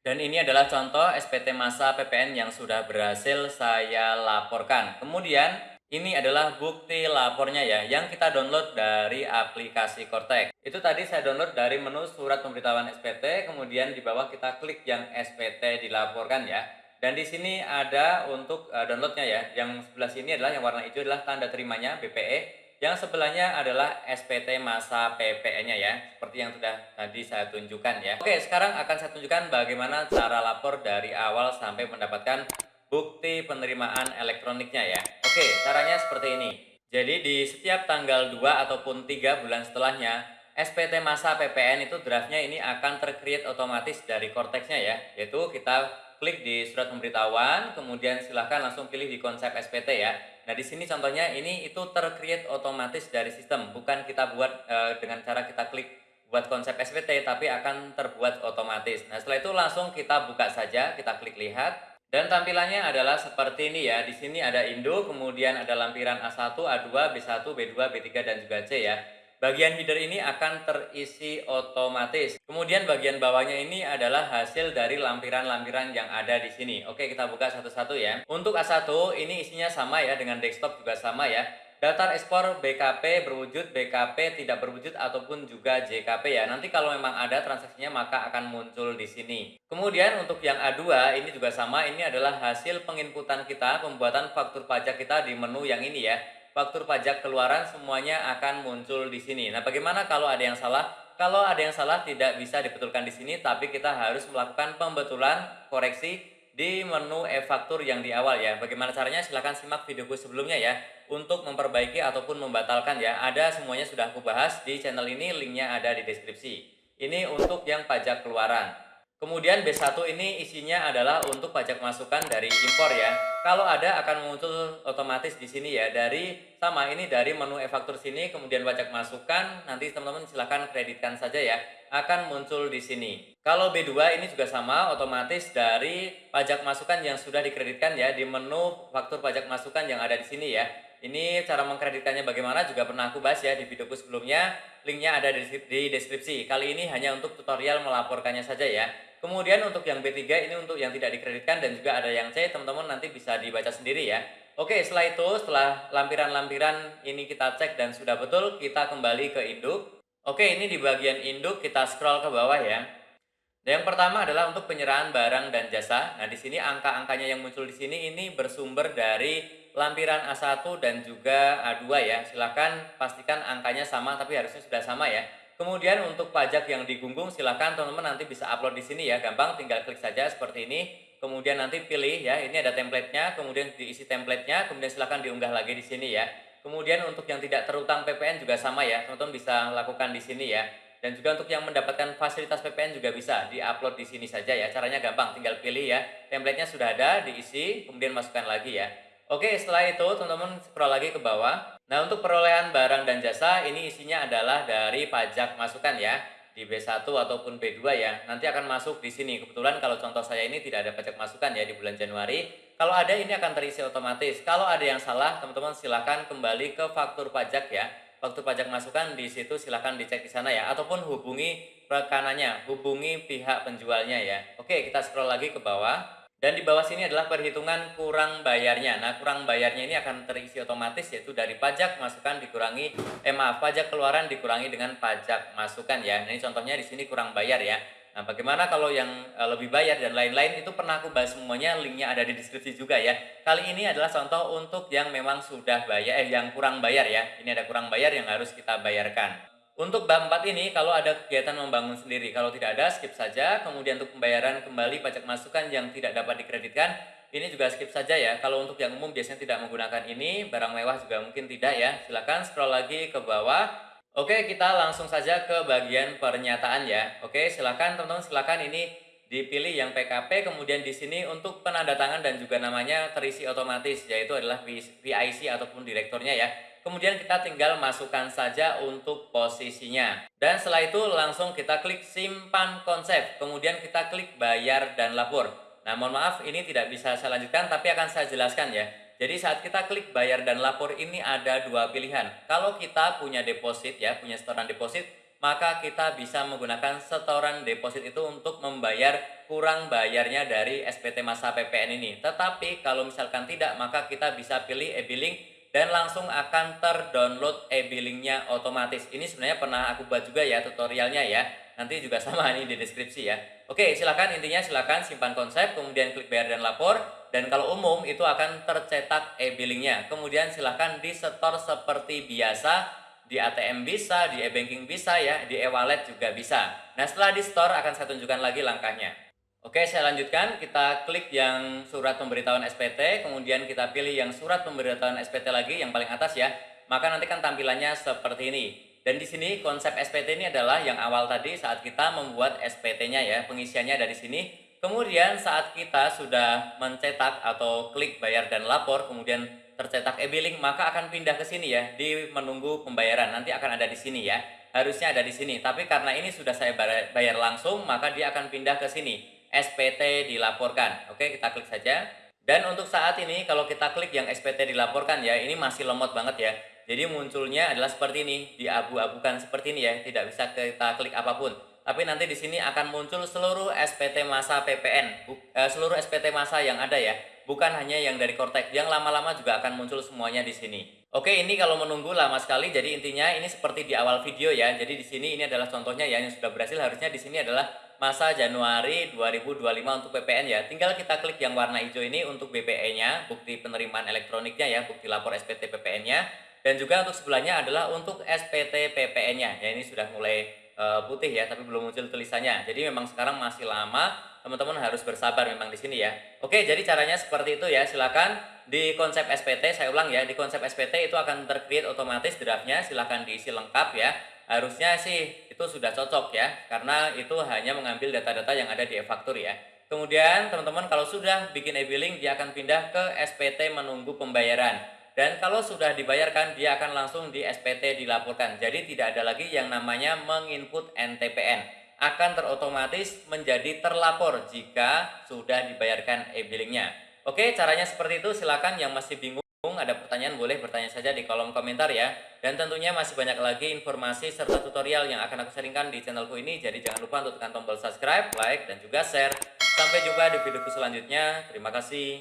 Dan ini adalah contoh SPT masa PPN yang sudah berhasil saya laporkan. Kemudian ini adalah bukti lapornya ya, yang kita download dari aplikasi Kortek. Itu tadi saya download dari menu surat pemberitahuan SPT, kemudian di bawah kita klik yang SPT dilaporkan ya. Dan di sini ada untuk downloadnya ya. Yang sebelah sini adalah yang warna hijau adalah tanda terimanya BPE, yang sebelahnya adalah SPT masa PPN-nya ya, seperti yang sudah tadi saya tunjukkan ya. Oke, sekarang akan saya tunjukkan bagaimana cara lapor dari awal sampai mendapatkan bukti penerimaan elektroniknya ya. Oke, caranya seperti ini. Jadi di setiap tanggal 2 ataupun 3 bulan setelahnya, SPT masa PPN itu draftnya ini akan tercreate otomatis dari Cortex-nya ya, yaitu kita klik di surat pemberitahuan, kemudian silahkan langsung pilih di konsep SPT ya. Nah, di sini contohnya ini itu tercreate otomatis dari sistem, bukan kita buat dengan cara kita klik buat konsep SPT, tapi akan terbuat otomatis. Nah, setelah itu langsung kita buka saja, kita klik lihat. Dan tampilannya adalah seperti ini ya. Di sini ada induk, kemudian ada lampiran A1, A2, B1, B2, B3, dan juga C ya. Bagian header ini akan terisi otomatis. Kemudian bagian bawahnya ini adalah hasil dari lampiran-lampiran yang ada di sini. Oke, kita buka satu-satu ya. Untuk A1 ini isinya sama ya, dengan desktop juga sama ya. Daftar ekspor BKP berwujud, BKP tidak berwujud, ataupun juga JKP ya. Nanti kalau memang ada transaksinya maka akan muncul di sini. Kemudian untuk yang A2 ini juga sama, ini adalah hasil penginputan kita, pembuatan faktur pajak kita di menu yang ini ya. Faktur pajak keluaran semuanya akan muncul di sini. Nah, bagaimana kalau ada yang salah? Kalau ada yang salah tidak bisa dibetulkan di sini, tapi kita harus melakukan pembetulan koreksi di menu e-faktur yang di awal ya. Bagaimana caranya? Silahkan simak videoku sebelumnya ya, untuk memperbaiki ataupun membatalkan ya. Ada semuanya sudah aku bahas di channel ini, linknya ada di deskripsi. Ini untuk yang pajak keluaran. Kemudian B1 ini isinya adalah untuk pajak masukan dari impor ya. Kalau ada akan muncul otomatis di sini ya, dari sama ini dari menu e-faktur sini, kemudian pajak masukan, nanti teman-teman silahkan kreditkan saja ya, akan muncul di sini. Kalau B2 ini juga sama, otomatis dari pajak masukan yang sudah dikreditkan ya, di menu faktur pajak masukan yang ada di sini ya. Ini cara mengkreditkannya bagaimana juga pernah aku bahas ya di videoku sebelumnya, linknya ada di deskripsi. Kali ini hanya untuk tutorial melaporkannya saja ya. Kemudian untuk yang B3 ini untuk yang tidak dikreditkan, dan juga ada yang C, teman-teman nanti bisa dibaca sendiri ya. Oke, setelah itu, setelah lampiran-lampiran ini kita cek dan sudah betul, kita kembali ke induk. Oke, ini di bagian induk kita scroll ke bawah ya. Yang pertama adalah untuk penyerahan barang dan jasa. Nah, di sini angka-angkanya yang muncul di sini ini bersumber dari lampiran A1 dan juga A2 ya. Silahkan pastikan angkanya sama, tapi harusnya sudah sama ya. Kemudian untuk pajak yang digunggung, silahkan teman-teman nanti bisa upload di sini ya. Gampang, tinggal klik saja seperti ini. Kemudian nanti pilih ya, ini ada templatenya, kemudian diisi templatenya, kemudian silahkan diunggah lagi di sini ya. Kemudian untuk yang tidak terutang PPN juga sama ya, teman-teman bisa lakukan di sini ya. Dan juga untuk yang mendapatkan fasilitas PPN juga bisa di-upload di sini saja ya. Caranya gampang, tinggal pilih ya. Template-nya sudah ada, diisi, kemudian masukkan lagi ya. Oke, setelah itu teman-teman scroll lagi ke bawah. Nah, untuk perolehan barang dan jasa ini isinya adalah dari pajak masukan ya. Di B1 ataupun B2 ya. Nanti akan masuk di sini. Kebetulan kalau contoh saya ini tidak ada pajak masukan ya di bulan Januari. Kalau ada ini akan terisi otomatis. Kalau ada yang salah, teman-teman silahkan kembali ke faktur pajak ya. Waktu pajak masukan di situ silahkan dicek di sana ya, ataupun hubungi rekanannya, hubungi pihak penjualnya ya. Oke, kita scroll lagi ke bawah. Dan di bawah sini adalah perhitungan kurang bayarnya. Nah, kurang bayarnya ini akan terisi otomatis, yaitu dari pajak masukan dikurangi, pajak keluaran dikurangi dengan pajak masukan ya. Nah, ini contohnya di sini kurang bayar ya. Nah, bagaimana kalau yang lebih bayar dan lain-lain, itu pernah aku bahas semuanya, linknya ada di deskripsi juga ya. Kali ini adalah contoh untuk yang memang sudah bayar, yang kurang bayar ya. Ini ada kurang bayar yang harus kita bayarkan. Untuk bab 4 ini, kalau ada kegiatan membangun sendiri, kalau tidak ada skip saja. Kemudian untuk pembayaran kembali pajak masukan yang tidak dapat dikreditkan, ini juga skip saja ya. Kalau untuk yang umum biasanya tidak menggunakan ini, barang mewah juga mungkin tidak ya. Silakan scroll lagi ke bawah. Oke, kita langsung saja ke bagian pernyataan ya. Oke, silakan teman-teman, silakan ini dipilih yang PKP, kemudian di sini untuk penandatangan dan juga namanya terisi otomatis, yaitu adalah VIC ataupun direkturnya ya. Kemudian kita tinggal masukkan saja untuk posisinya. Dan setelah itu langsung kita klik simpan konsep, kemudian kita klik bayar dan lapor. Nah, mohon maaf ini tidak bisa saya lanjutkan, tapi akan saya jelaskan ya. Jadi saat kita klik bayar dan lapor ini ada dua pilihan. Kalau kita punya deposit ya, punya setoran deposit, maka kita bisa menggunakan setoran deposit itu untuk membayar kurang bayarnya dari SPT masa PPN ini. Tetapi kalau misalkan tidak, maka kita bisa pilih e-billing dan langsung akan terdownload e-billingnya otomatis. Ini sebenarnya pernah aku buat juga ya tutorialnya ya. Nanti juga sama ini di deskripsi ya. Oke, silakan intinya silakan simpan konsep, kemudian klik bayar dan lapor. Dan kalau umum itu akan tercetak e-billingnya. Kemudian silahkan disetor seperti biasa, di ATM bisa, di e-banking bisa ya, di e-wallet juga bisa. Nah setelah di store akan saya tunjukkan lagi langkahnya. Oke, saya lanjutkan. Kita klik yang surat pemberitahuan SPT, kemudian kita pilih yang surat pemberitahuan SPT lagi yang paling atas ya. Maka nanti kan tampilannya seperti ini. Dan di sini konsep SPT ini adalah yang awal tadi saat kita membuat SPT-nya ya, pengisiannya dari sini. Kemudian saat kita sudah mencetak atau klik bayar dan lapor, kemudian tercetak e-billing, maka akan pindah ke sini ya, di menunggu pembayaran. Nanti akan ada di sini ya. Harusnya ada di sini, tapi karena ini sudah saya bayar langsung, maka dia akan pindah ke sini. SPT dilaporkan. Oke, kita klik saja. Dan untuk saat ini kalau kita klik yang SPT dilaporkan ya, ini masih lemot banget ya. Jadi munculnya adalah seperti ini, diabu-abukan seperti ini ya, tidak bisa kita klik apapun. Tapi nanti di sini akan muncul seluruh SPT masa PPN, seluruh SPT masa yang ada ya, bukan hanya yang dari Kortek, yang lama-lama juga akan muncul semuanya di sini. Oke, ini kalau menunggu lama sekali, jadi intinya ini seperti di awal video ya. Jadi di sini ini adalah contohnya ya, yang sudah berhasil. Harusnya di sini adalah masa Januari 2025 untuk PPN ya. Tinggal kita klik yang warna hijau ini untuk BPE-nya, bukti penerimaan elektroniknya ya, bukti lapor SPT PPN-nya. Dan juga untuk sebelahnya adalah untuk SPT PPN-nya. Ya ini sudah mulai putih ya, tapi belum muncul tulisannya. Jadi memang sekarang masih lama, teman-teman harus bersabar memang di sini ya. Oke, jadi caranya seperti itu ya. Silakan di konsep SPT, saya ulang ya, di konsep SPT itu akan tercreate otomatis draftnya. Silakan diisi lengkap ya. Harusnya sih itu sudah cocok ya, karena itu hanya mengambil data-data yang ada di e-faktur ya. Kemudian teman-teman kalau sudah bikin e-billing, dia akan pindah ke SPT menunggu pembayaran. Dan kalau sudah dibayarkan, dia akan langsung di SPT dilaporkan. Jadi tidak ada lagi yang namanya menginput NTPN. Akan terotomatis menjadi terlapor jika sudah dibayarkan e-billingnya. Oke, caranya seperti itu. Silakan yang masih bingung, ada pertanyaan boleh bertanya saja di kolom komentar ya. Dan tentunya masih banyak lagi informasi serta tutorial yang akan aku sharingkan di channelku ini. Jadi jangan lupa untuk tekan tombol subscribe, like, dan juga share. Sampai jumpa di videoku selanjutnya. Terima kasih.